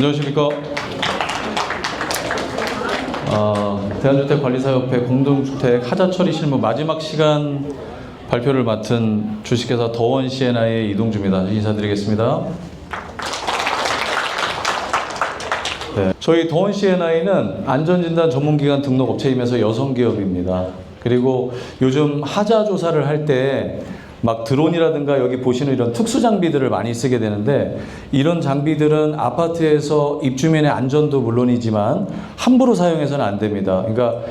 안녕하십니까. 대한주택관리사협회 공동주택 하자처리 실무 마지막 시간 발표를 맡은 주식회사 더원 C&I의 이동주입니다. 인사드리겠습니다. 네, 저희 더원 C&I는 안전진단 전문기관 등록 업체이면서 여성기업입니다. 그리고 요즘 하자 조사를 할 때 막 드론이라든가 여기 보시는 이런 특수 장비들을 많이 쓰게 되는데, 이런 장비들은 아파트에서 입주민의 안전도 물론이지만 함부로 사용해서는 안 됩니다. 그러니까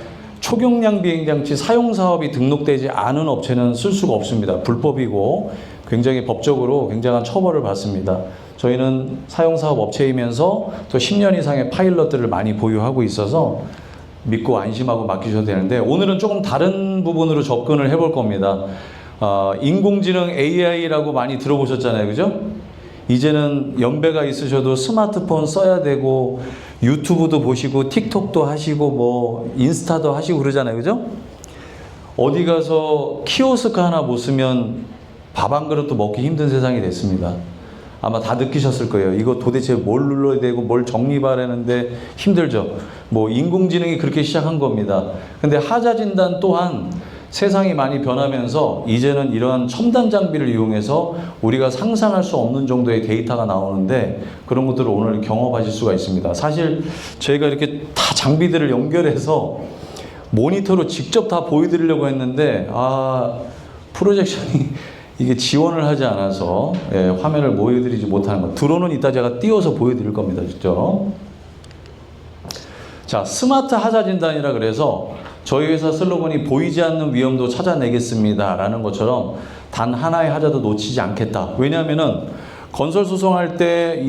초경량 비행장치 사용 사업이 등록되지 않은 업체는 쓸 수가 없습니다. 불법이고 굉장히 법적으로 굉장한 처벌을 받습니다. 저희는 사용 사업 업체이면서 또 10년 이상의 파일럿들을 많이 보유하고 있어서 믿고 안심하고 맡기셔도 되는데, 오늘은 조금 다른 부분으로 접근을 해볼 겁니다. 인공지능 AI라고 많이 들어보셨잖아요, 그죠? 이제는 연배가 있으셔도 스마트폰 써야 되고 유튜브도 보시고 틱톡도 하시고 뭐 인스타도 하시고 그러잖아요, 그죠? 어디 가서 키오스크 하나 못 쓰면 밥 한 그릇도 먹기 힘든 세상이 됐습니다. 아마 다 느끼셨을 거예요. 이거 도대체 뭘 눌러야 되고 뭘 정리하려는데 힘들죠. 뭐 인공지능이 그렇게 시작한 겁니다. 근데 하자 진단 또한 세상이 많이 변하면서 이제는 이러한 첨단 장비를 이용해서 우리가 상상할 수 없는 정도의 데이터가 나오는데, 그런 것들을 오늘 경험하실 수가 있습니다. 사실 저희가 이렇게 다 장비들을 연결해서 모니터로 직접 다 보여드리려고 했는데 프로젝션이 이게 지원을 하지 않아서 화면을 보여드리지 못하는 것. 드론은 이따 제가 띄워서 보여드릴 겁니다. 직접. 자, 스마트 하자 진단이라 그래서 저희 회사 슬로건이 보이지 않는 위험도 찾아내겠습니다 라는 것처럼 단 하나의 하자도 놓치지 않겠다. 왜냐하면은 건설 소송할 때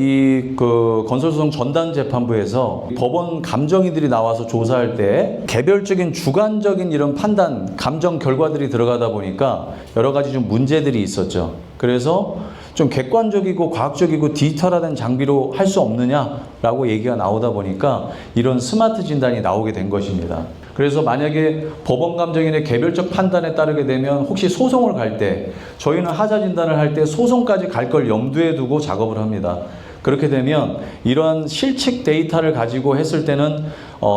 건설 소송 전담 재판부에서 법원 감정인들이 나와서 조사할 때 개별적인 주관적인 이런 판단, 감정 결과들이 들어가다 보니까 여러 가지 좀 문제들이 있었죠. 그래서 좀 객관적이고 과학적이고 디지털화된 장비로 할 수 없느냐라고 얘기가 나오다 보니까 이런 스마트 진단이 나오게 된 것입니다. 그래서 만약에 법원 감정인의 개별적 판단에 따르게 되면 혹시 소송을 갈 때, 저희는 하자 진단을 할 때 소송까지 갈 걸 염두에 두고 작업을 합니다. 그렇게 되면 이러한 실측 데이터를 가지고 했을 때는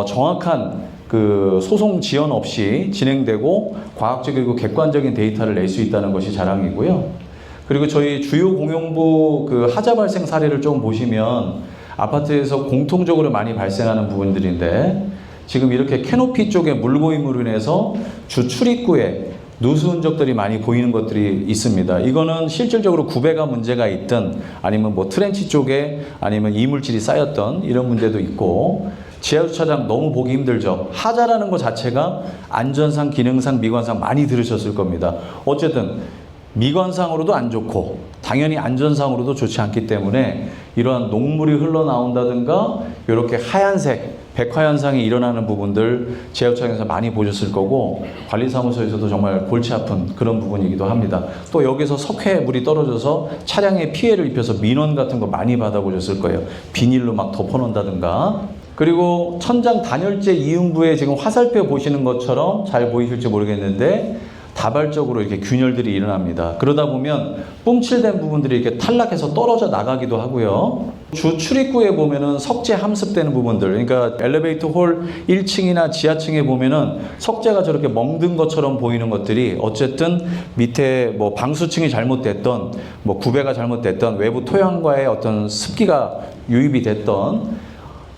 정확한 그 소송 지연 없이 진행되고 과학적이고 객관적인 데이터를 낼 수 있다는 것이 자랑이고요. 그리고 저희 주요 공용부 그 하자 발생 사례를 좀 보시면 아파트에서 공통적으로 많이 발생하는 부분들인데, 지금 이렇게 캐노피 쪽에 물고임으로 인해서 주 출입구에 누수 흔적들이 많이 보이는 것들이 있습니다. 이거는 실질적으로 구배가 문제가 있든 아니면 뭐 트렌치 쪽에 아니면 이물질이 쌓였던 이런 문제도 있고, 지하주차장 너무 보기 힘들죠. 하자라는 것 자체가 안전상, 기능상, 미관상 많이 들으셨을 겁니다. 어쨌든 미관상으로도 안 좋고 당연히 안전상으로도 좋지 않기 때문에 이러한 녹물이 흘러나온다든가 이렇게 하얀색 백화현상이 일어나는 부분들 지하주차장에서 많이 보셨을 거고, 관리사무소에서도 정말 골치 아픈 그런 부분이기도 합니다. 또 여기서 석회물이 떨어져서 차량에 피해를 입혀서 민원 같은 거 많이 받아보셨을 거예요. 비닐로 막 덮어놓는다든가. 그리고 천장 단열재 이음부에 지금 화살표 보시는 것처럼 잘 보이실지 모르겠는데 다발적으로 이렇게 균열들이 일어납니다. 그러다 보면 뿜칠된 부분들이 이렇게 탈락해서 떨어져 나가기도 하고요. 주 출입구에 보면은 석재 함습되는 부분들, 그러니까 엘리베이터 홀 1층이나 지하층에 보면은 석재가 저렇게 멍든 것처럼 보이는 것들이 어쨌든 밑에 뭐 방수층이 잘못됐던, 뭐 구배가 잘못됐던, 외부 토양과의 어떤 습기가 유입이 됐던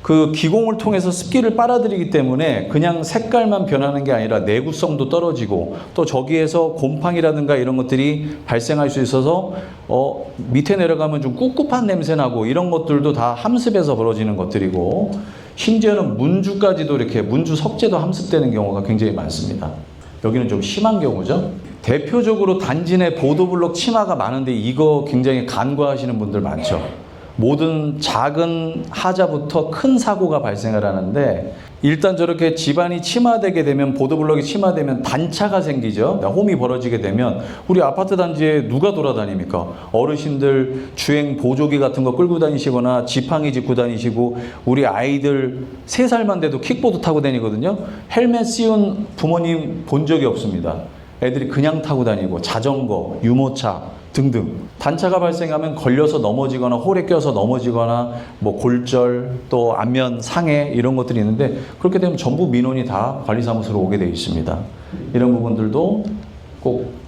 그 기공을 통해서 습기를 빨아들이기 때문에 그냥 색깔만 변하는 게 아니라 내구성도 떨어지고, 또 저기에서 곰팡이라든가 이런 것들이 발생할 수 있어서 밑에 내려가면 좀 꿉꿉한 냄새 나고, 이런 것들도 다 함습에서 벌어지는 것들이고, 심지어는 문주까지도 이렇게 문주 석재도 함습되는 경우가 굉장히 많습니다. 여기는 좀 심한 경우죠. 대표적으로 단지 내 보도블록 침하가 많은데 이거 굉장히 간과하시는 분들 많죠. 모든 작은 하자부터 큰 사고가 발생을 하는데, 일단 저렇게 집안이 침하되게 되면, 보도블록이 침하되면 단차가 생기죠. 홈이 벌어지게 되면 우리 아파트 단지에 누가 돌아다닙니까? 어르신들 주행 보조기 같은 거 끌고 다니시거나 지팡이 짚고 다니시고, 우리 아이들 3살만 돼도 킥보드 타고 다니거든요. 헬멧 씌운 부모님 본 적이 없습니다. 애들이 그냥 타고 다니고, 자전거, 유모차 등등. 단차가 발생하면 걸려서 넘어지거나 홀에 껴서 넘어지거나 뭐 골절 또 안면 상해 이런 것들이 있는데 그렇게 되면 전부 민원이 다 관리사무소로 오게 되어 있습니다. 이런 부분들도 꼭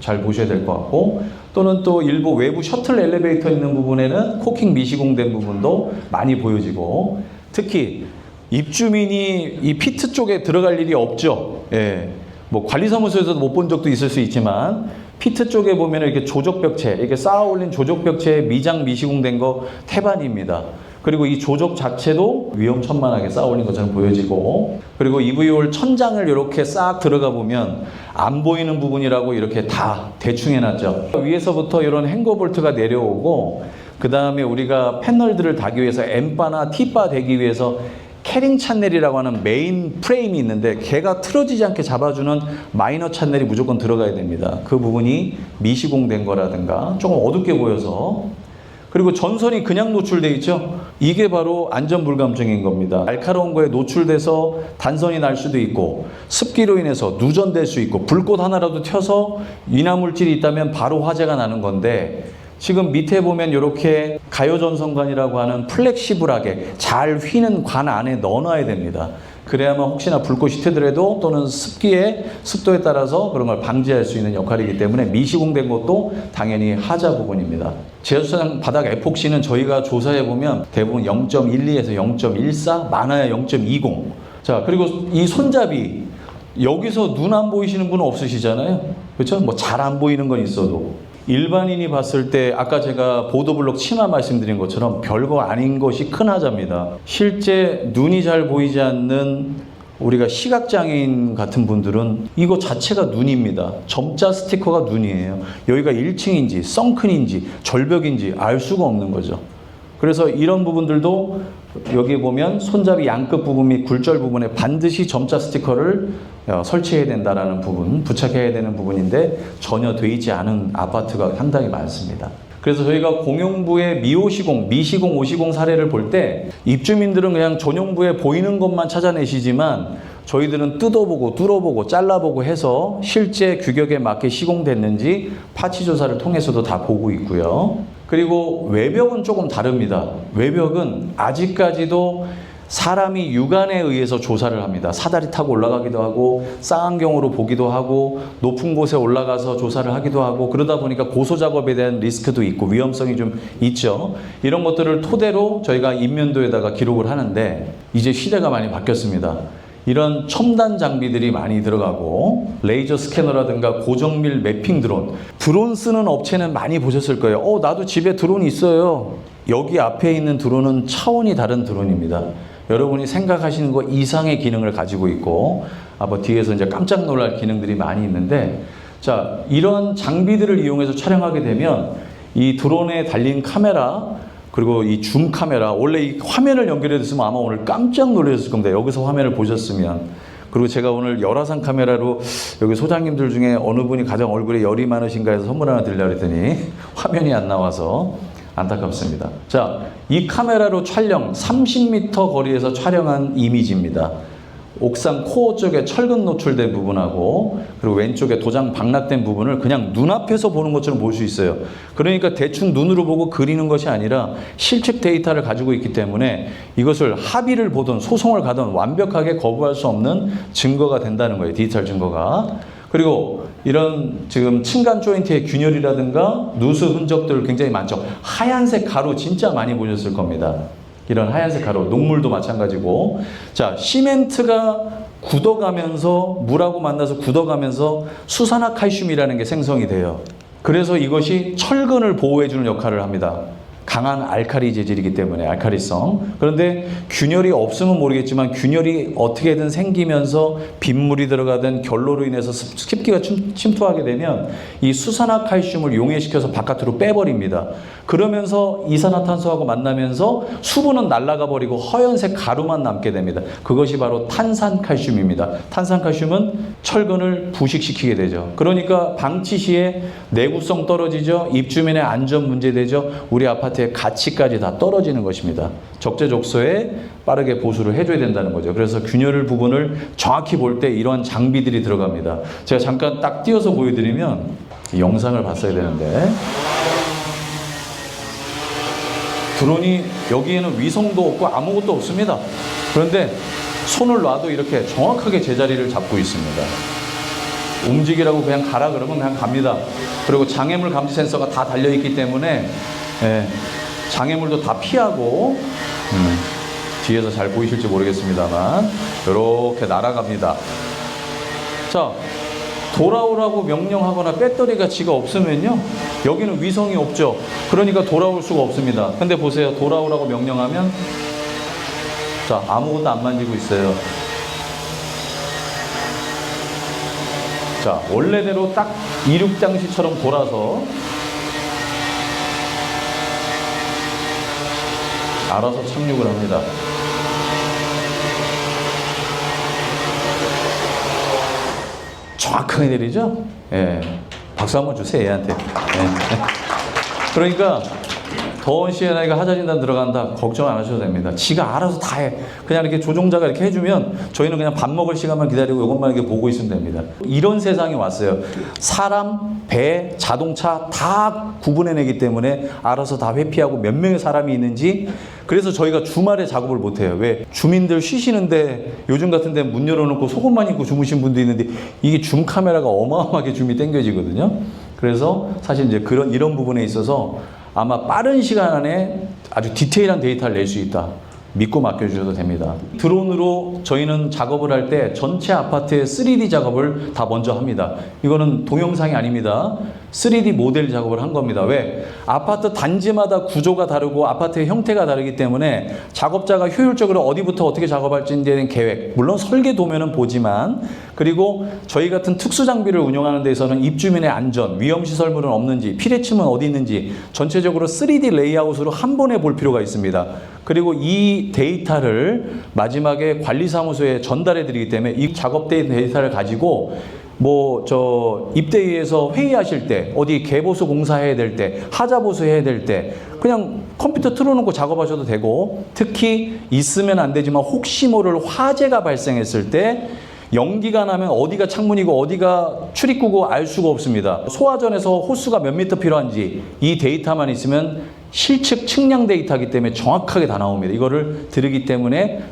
잘 보셔야 될 것 같고 또는 또 일부 외부 셔틀 엘리베이터 있는 부분에는 코킹 미시공된 부분도 많이 보여지고 특히 입주민이 이 피트 쪽에 들어갈 일이 없죠. 예. 뭐 관리사무소에서도 못 본 적도 있을 수 있지만 피트 쪽에 보면 이렇게 조적벽체, 이렇게 쌓아 올린 조적벽체에 미장 미시공된 거 태반입니다. 그리고 이 조적 자체도 위험천만하게 쌓아 올린 것처럼 보여지고 그리고 EV홀 천장을 이렇게 싹 들어가 보면 안 보이는 부분이라고 이렇게 다 대충 해놨죠. 위에서부터 이런 행거볼트가 내려오고 그 다음에 우리가 패널들을 다기 위해서 M바나 T바 대기 위해서 캐링 찬넬이라고 하는 메인 프레임이 있는데 걔가 틀어지지 않게 잡아주는 마이너 찬넬이 무조건 들어가야 됩니다. 그 부분이 미시공된 거라든가 조금 어둡게 보여서 그리고 전선이 그냥 노출돼 있죠. 이게 바로 안전불감증인 겁니다. 날카로운 거에 노출돼서 단선이 날 수도 있고 습기로 인해서 누전될 수 있고 불꽃 하나라도 튀어서 인화물질이 있다면 바로 화재가 나는 건데 지금 밑에 보면 이렇게 가요전선관이라고 하는 플렉시블하게 잘 휘는 관 안에 넣어놔야 됩니다. 그래야만 혹시나 불꽃이 튀더라도 또는 습도에 따라서 그런 걸 방지할 수 있는 역할이기 때문에 미시공된 것도 당연히 하자 부분입니다. 제주차장 바닥 에폭시는 저희가 조사해 보면 대부분 0.12에서 0.14, 많아야 0.20. 자, 그리고 이 손잡이 여기서 눈 안 보이시는 분은 없으시잖아요. 그렇죠? 뭐 잘 안 보이는 건 있어도. 일반인이 봤을 때 아까 제가 보도블록 치마 말씀드린 것처럼 별거 아닌 것이 큰 하자입니다. 실제 눈이 잘 보이지 않는 우리가 시각장애인 같은 분들은 이거 자체가 눈입니다. 점자 스티커가 눈이에요. 여기가 1층인지 썬큰인지 절벽인지 알 수가 없는 거죠. 그래서 이런 부분들도 여기 보면 손잡이 양끝 부분 및 굴절 부분에 반드시 점자 스티커를 설치해야 된다는 부분, 부착해야 되는 부분인데 전혀 되지 않은 아파트가 상당히 많습니다. 그래서 저희가 공용부의 미오시공, 미시공, 오시공 사례를 볼 때 입주민들은 그냥 전용부에 보이는 것만 찾아내시지만 저희들은 뜯어보고 뚫어보고 잘라보고 해서 실제 규격에 맞게 시공됐는지 파치 조사를 통해서도 다 보고 있고요. 그리고 외벽은 조금 다릅니다. 외벽은 아직까지도 사람이 육안에 의해서 조사를 합니다. 사다리 타고 올라가기도 하고 쌍안경으로 보기도 하고 높은 곳에 올라가서 조사를 하기도 하고 그러다 보니까 고소 작업에 대한 리스크도 있고 위험성이 좀 있죠. 이런 것들을 토대로 저희가 인면도에다가 기록을 하는데 이제 시대가 많이 바뀌었습니다. 이런 첨단 장비들이 많이 들어가고 레이저 스캐너라든가 고정밀 매핑 드론 쓰는 업체는 많이 보셨을 거예요. 나도 집에 드론이 있어요. 여기 앞에 있는 드론은 차원이 다른 드론입니다. 여러분이 생각하시는 것 이상의 기능을 가지고 있고 아마 뒤에서 이제 깜짝 놀랄 기능들이 많이 있는데 자, 이런 장비들을 이용해서 촬영하게 되면 이 드론에 달린 카메라 그리고 이 줌 카메라 원래 이 화면을 연결해뒀으면 아마 오늘 깜짝 놀라셨을 겁니다. 여기서 화면을 보셨으면. 그리고 제가 오늘 열화상 카메라로 여기 소장님들 중에 어느 분이 가장 얼굴에 열이 많으신가 해서 선물 하나 드리려고 했더니 화면이 안 나와서 안타깝습니다. 자, 이 카메라로 촬영 30m 거리에서 촬영한 이미지입니다. 옥상 코어 쪽에 철근 노출된 부분하고 그리고 왼쪽에 도장 방락된 부분을 그냥 눈앞에서 보는 것처럼 볼 수 있어요. 그러니까 대충 눈으로 보고 그리는 것이 아니라 실측 데이터를 가지고 있기 때문에 이것을 합의를 보든 소송을 가든 완벽하게 거부할 수 없는 증거가 된다는 거예요. 디지털 증거가. 그리고 이런 지금 층간 조인트의 균열이라든가 누수 흔적들 굉장히 많죠. 하얀색 가루 진짜 많이 보셨을 겁니다. 이런 하얀색 가루, 녹물도 마찬가지고. 자, 시멘트가 굳어가면서 물하고 만나서 굳어가면서 수산화칼슘이라는 게 생성이 돼요. 그래서 이것이 철근을 보호해주는 역할을 합니다. 강한 알칼리 재질이기 때문에 알칼리성. 그런데 균열이 없으면 모르겠지만 균열이 어떻게든 생기면서 빗물이 들어가든 결로로 인해서 습기가 침투하게 되면 이 수산화칼슘을 용해시켜서 바깥으로 빼버립니다. 그러면서 이산화탄소하고 만나면서 수분은 날아가 버리고 허연색 가루만 남게 됩니다. 그것이 바로 탄산칼슘입니다. 탄산칼슘은 철근을 부식시키게 되죠. 그러니까 방치 시에 내구성 떨어지죠. 입주민의 안전 문제 되죠. 우리 아파트의 가치까지 다 떨어지는 것입니다. 적재적소에 빠르게 보수를 해줘야 된다는 거죠. 그래서 균열 부분을 정확히 볼 때 이러한 장비들이 들어갑니다. 제가 잠깐 딱 띄어서 보여드리면 영상을 봤어야 되는데. 드론이 여기에는 위성도 없고 아무것도 없습니다. 그런데 손을 놔도 이렇게 정확하게 제자리를 잡고 있습니다. 움직이라고 그냥 가라 그러면 그냥 갑니다. 그리고 장애물 감지 센서가 다 달려있기 때문에 장애물도 다 피하고 뒤에서 잘 보이실지 모르겠습니다만 이렇게 날아갑니다. 자, 돌아오라고 명령하거나 배터리가 지가 없으면요, 여기는 위성이 없죠. 그러니까 돌아올 수가 없습니다. 근데 보세요, 돌아오라고 명령하면 자, 아무것도 안 만지고 있어요. 자, 원래대로 딱 이륙장치처럼 돌아서 알아서 착륙을 합니다. 정확하게 내리죠? 예. 박수 한번 주세요, 얘한테. 예. 그러니까 더운 CNI가 하자진단 들어간다 걱정 안 하셔도 됩니다. 지가 알아서 다 해. 그냥 이렇게 조종자가 이렇게 해주면 저희는 그냥 밥 먹을 시간만 기다리고 이것만 이렇게 보고 있으면 됩니다. 이런 세상이 왔어요. 사람, 배, 자동차 다 구분해내기 때문에 알아서 다 회피하고 몇 명의 사람이 있는지. 그래서 저희가 주말에 작업을 못해요. 왜? 주민들 쉬시는데 요즘 같은 데 문 열어놓고 속옷만 입고 주무신 분도 있는데 이게 줌 카메라가 어마어마하게 줌이 당겨지거든요. 그래서 사실 이제 이런 부분에 있어서 아마 빠른 시간 안에 아주 디테일한 데이터를 낼 수 있다. 믿고 맡겨주셔도 됩니다. 드론으로 저희는 작업을 할 때 전체 아파트의 3D 작업을 다 먼저 합니다. 이거는 동영상이 아닙니다. 3D 모델 작업을 한 겁니다. 왜? 아파트 단지마다 구조가 다르고 아파트의 형태가 다르기 때문에 작업자가 효율적으로 어디부터 어떻게 작업할지에 대한 계획, 물론 설계 도면은 보지만, 그리고 저희 같은 특수 장비를 운영하는 데에서는 입주민의 안전, 위험시설물은 없는지, 피뢰침은 어디 있는지 전체적으로 3D 레이아웃으로 한 번에 볼 필요가 있습니다. 그리고 이 데이터를 마지막에 관리사무소에 전달해 드리기 때문에 이 작업된 데이터를 가지고 입대위에서 회의하실 때, 어디 개보수 공사해야 될 때, 하자보수 해야 될 때 그냥 컴퓨터 틀어놓고 작업하셔도 되고, 특히 있으면 안 되지만 혹시 모를 화재가 발생했을 때 연기가 나면 어디가 창문이고 어디가 출입구고 알 수가 없습니다. 소화전에서 호수가 몇 미터 필요한지 이 데이터만 있으면 실측 측량 데이터이기 때문에 정확하게 다 나옵니다. 이거를 들으기 때문에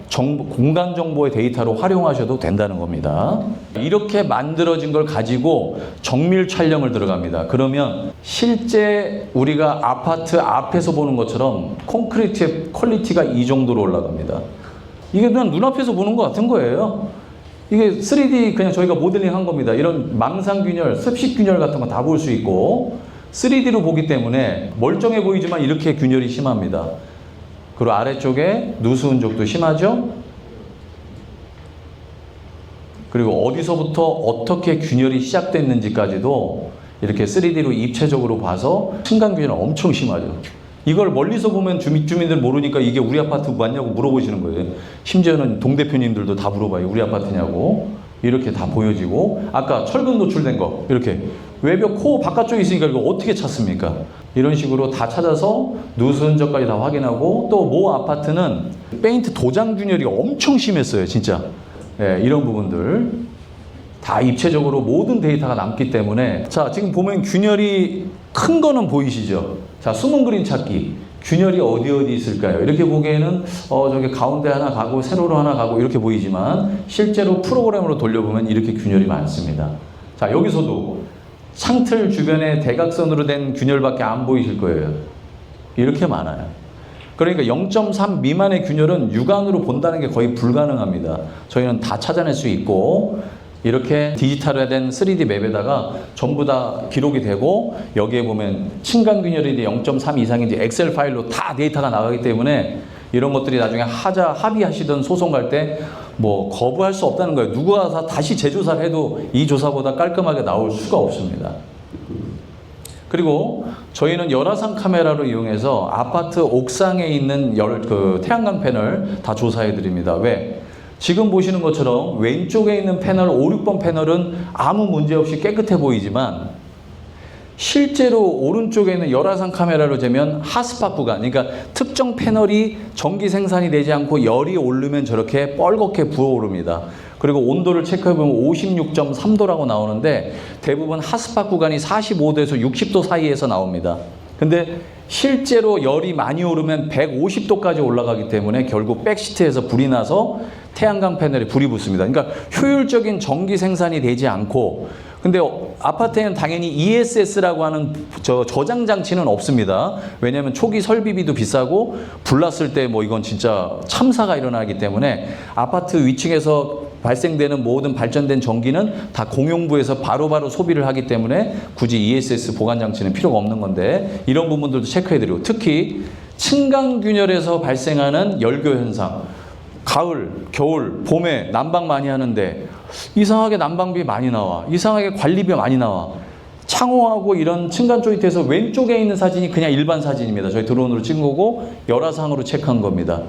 공간 정보의 데이터로 활용하셔도 된다는 겁니다. 이렇게 만들어진 걸 가지고 정밀 촬영을 들어갑니다. 그러면 실제 우리가 아파트 앞에서 보는 것처럼 콘크리트의 퀄리티가 이 정도로 올라갑니다. 이게 그냥 눈앞에서 보는 것 같은 거예요. 이게 3D 그냥 저희가 모델링 한 겁니다. 이런 망상균열, 습식균열 같은 거 다 볼 수 있고 3D로 보기 때문에 멀쩡해 보이지만 이렇게 균열이 심합니다. 그리고 아래쪽에 누수 흔적도 심하죠. 그리고 어디서부터 어떻게 균열이 시작됐는지까지도 이렇게 3D로 입체적으로 봐서 층간균열 엄청 심하죠. 이걸 멀리서 보면 주민들 모르니까 이게 우리 아파트 맞냐고 물어보시는 거예요. 심지어는 동대표님들도 다 물어봐요. 우리 아파트냐고. 이렇게 다 보여지고, 아까 철근 노출된 거 이렇게 외벽 코 바깥쪽에 있으니까 이거 어떻게 찾습니까? 이런 식으로 다 찾아서 누수 흔적까지 다 확인하고, 또 모 아파트는 페인트 도장 균열이 엄청 심했어요. 진짜. 예, 이런 부분들 다 입체적으로 모든 데이터가 남기 때문에, 자, 지금 보면 균열이 큰 거는 보이시죠? 자, 숨은 그림 찾기. 균열이 어디 있을까요? 이렇게 보기에는 저기 가운데 하나 가고 세로로 하나 가고 이렇게 보이지만 실제로 프로그램으로 돌려보면 이렇게 균열이 많습니다. 자, 여기서도 창틀 주변에 대각선으로 된 균열밖에 안 보이실 거예요. 이렇게 많아요. 그러니까 0.3 미만의 균열은 육안으로 본다는 게 거의 불가능합니다. 저희는 다 찾아낼 수 있고, 이렇게 디지털화된 3D 맵에다가 전부 다 기록이 되고, 여기에 보면 층간균열이 0.3 이상인지 엑셀 파일로 다 데이터가 나가기 때문에 이런 것들이 나중에 합의하시던 소송 갈 때 거부할 수 없다는 거예요. 누가 다시 재조사를 해도 이 조사보다 깔끔하게 나올 수가 없습니다. 그리고 저희는 열화상 카메라로 이용해서 아파트 옥상에 있는 태양광 패널 다 조사해 드립니다. 왜? 지금 보시는 것처럼 왼쪽에 있는 패널 5, 6번 패널은 아무 문제 없이 깨끗해 보이지만, 실제로 오른쪽에 있는 열화상 카메라로 재면 핫스팟 구간, 그러니까 특정 패널이 전기 생산이 되지 않고 열이 오르면 저렇게 뻘겋게 부어오릅니다. 그리고 온도를 체크해보면 56.3도라고 나오는데 대부분 핫스팟 구간이 45도에서 60도 사이에서 나옵니다. 근데 실제로 열이 많이 오르면 150도까지 올라가기 때문에 결국 백시트에서 불이 나서 태양광 패널에 불이 붙습니다. 그러니까 효율적인 전기 생산이 되지 않고, 근데 아파트에는 당연히 ESS라고 하는 저장 장치는 없습니다. 왜냐하면 초기 설비비도 비싸고 불났을 때 뭐 이건 진짜 참사가 일어나기 때문에 아파트 위층에서 발생되는 모든 발전된 전기는 다 공용부에서 바로바로 소비를 하기 때문에 굳이 ESS 보관 장치는 필요가 없는 건데, 이런 부분들도 체크해드리고, 특히 층간균열에서 발생하는 열교 현상, 가을, 겨울, 봄에 난방 많이 하는데 이상하게 난방비 많이 나와, 이상하게 관리비 많이 나와. 창호하고 이런 층간 조이트에서 왼쪽에 있는 사진이 그냥 일반 사진입니다. 저희 드론으로 찍은 거고 열화상으로 체크한 겁니다.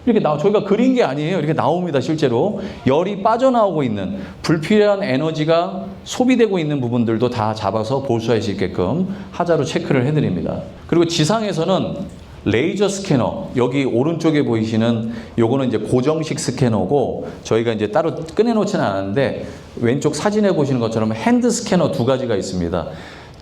이렇게 저희가 그린 게 아니에요. 이렇게 나옵니다. 실제로 열이 빠져나오고 있는, 불필요한 에너지가 소비되고 있는 부분들도 다 잡아서 볼 수 있게끔 하자로 체크를 해드립니다. 그리고 지상에서는 레이저 스캐너, 여기 오른쪽에 보이시는 요거는 이제 고정식 스캐너고, 저희가 이제 따로 꺼내놓지는 않았는데 왼쪽 사진에 보시는 것처럼 핸드 스캐너 두 가지가 있습니다.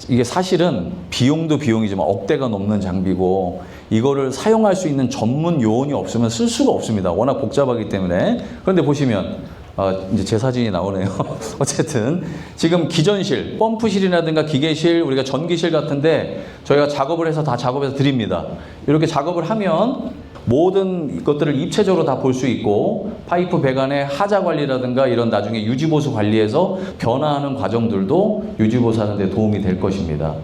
이게 사실은 비용도 비용이지만 억대가 넘는 장비고, 이거를 사용할 수 있는 전문 요원이 없으면 쓸 수가 없습니다. 워낙 복잡하기 때문에. 그런데 보시면 이제 제 사진이 나오네요. 어쨌든 지금 기전실, 펌프실이라든가 기계실, 우리가 전기실 같은데 저희가 작업을 해서 다 작업해서 드립니다. 이렇게 작업을 하면 모든 것들을 입체적으로 다 볼 수 있고, 파이프 배관의 하자 관리라든가 이런 나중에 유지보수 관리해서 변화하는 과정들도 유지보수하는 데 도움이 될 것입니다.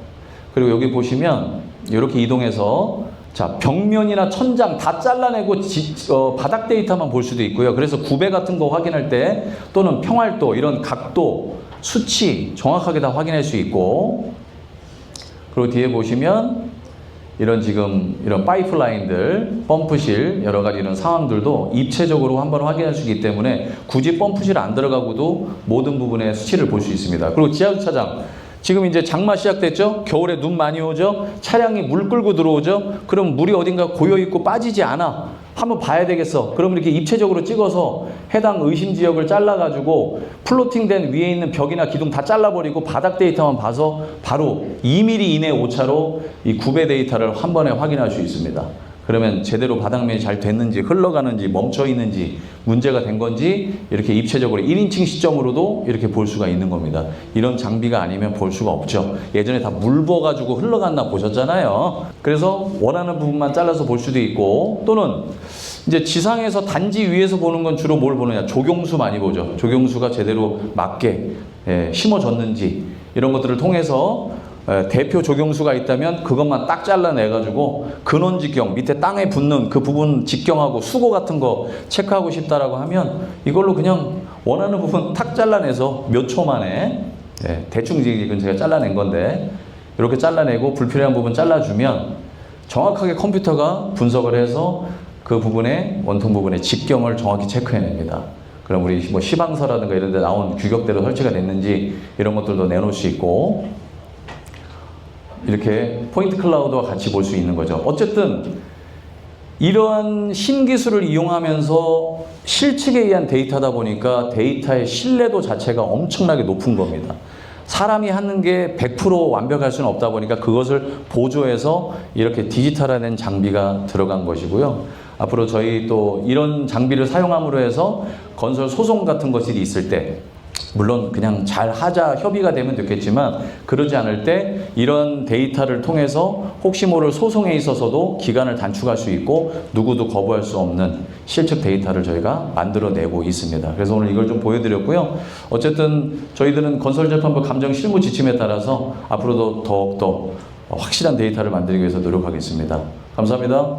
그리고 여기 보시면 이렇게 이동해서 자, 벽면이나 천장 다 잘라내고 바닥 데이터만 볼 수도 있고요. 그래서 구배 같은 거 확인할 때, 또는 평활도, 이런 각도, 수치 정확하게 다 확인할 수 있고, 그리고 뒤에 보시면 이런 파이프라인들, 펌프실, 여러 가지 이런 상황들도 입체적으로 한번 확인할 수 있기 때문에 굳이 펌프실 안 들어가고도 모든 부분의 수치를 볼 수 있습니다. 그리고 지하주차장, 지금 이제 장마 시작됐죠? 겨울에 눈 많이 오죠? 차량이 물 끌고 들어오죠? 그럼 물이 어딘가 고여있고 빠지지 않아. 한번 봐야 되겠어. 그럼 이렇게 입체적으로 찍어서 해당 의심 지역을 잘라가지고 플로팅된 위에 있는 벽이나 기둥 다 잘라버리고 바닥 데이터만 봐서 바로 2mm 이내 오차로 이 구배 데이터를 한 번에 확인할 수 있습니다. 그러면 제대로 바닥면이 잘 됐는지, 흘러가는지, 멈춰 있는지, 문제가 된 건지 이렇게 입체적으로 1인칭 시점으로도 이렇게 볼 수가 있는 겁니다. 이런 장비가 아니면 볼 수가 없죠. 예전에 다 물 부어가지고 흘러갔나 보셨잖아요. 그래서 원하는 부분만 잘라서 볼 수도 있고, 또는 이제 지상에서 단지 위에서 보는 건 주로 뭘 보느냐, 조경수 많이 보죠. 조경수가 제대로 맞게 심어졌는지, 이런 것들을 통해서 대표 조경수가 있다면 그것만 딱 잘라내가지고 근원 직경, 밑에 땅에 붙는 그 부분 직경하고 수고 같은 거 체크하고 싶다라고 하면 이걸로 그냥 원하는 부분 탁 잘라내서 몇 초 만에, 대충 지금 제가 잘라낸 건데 이렇게 잘라내고 불필요한 부분 잘라주면 정확하게 컴퓨터가 분석을 해서 그 부분의 원통 부분의 직경을 정확히 체크해냅니다. 그럼 우리 뭐 시방서라든가 이런 데 나온 규격대로 설치가 됐는지 이런 것들도 내놓을 수 있고, 이렇게 포인트 클라우드와 같이 볼 수 있는 거죠. 어쨌든 이러한 신기술을 이용하면서 실측에 의한 데이터다 보니까 데이터의 신뢰도 자체가 엄청나게 높은 겁니다. 사람이 하는 게 100% 완벽할 수는 없다 보니까 그것을 보조해서 이렇게 디지털화된 장비가 들어간 것이고요. 앞으로 저희 또 이런 장비를 사용함으로 해서 건설 소송 같은 것이 있을 때, 물론 그냥 잘 하자 협의가 되면 좋겠지만 그러지 않을 때 이런 데이터를 통해서 혹시 모를 소송에 있어서도 기간을 단축할 수 있고 누구도 거부할 수 없는 실측 데이터를 저희가 만들어내고 있습니다. 그래서 오늘 이걸 좀 보여드렸고요. 어쨌든 저희들은 건설재판부 감정 실무 지침에 따라서 앞으로도 더욱더 확실한 데이터를 만들기 위해서 노력하겠습니다. 감사합니다.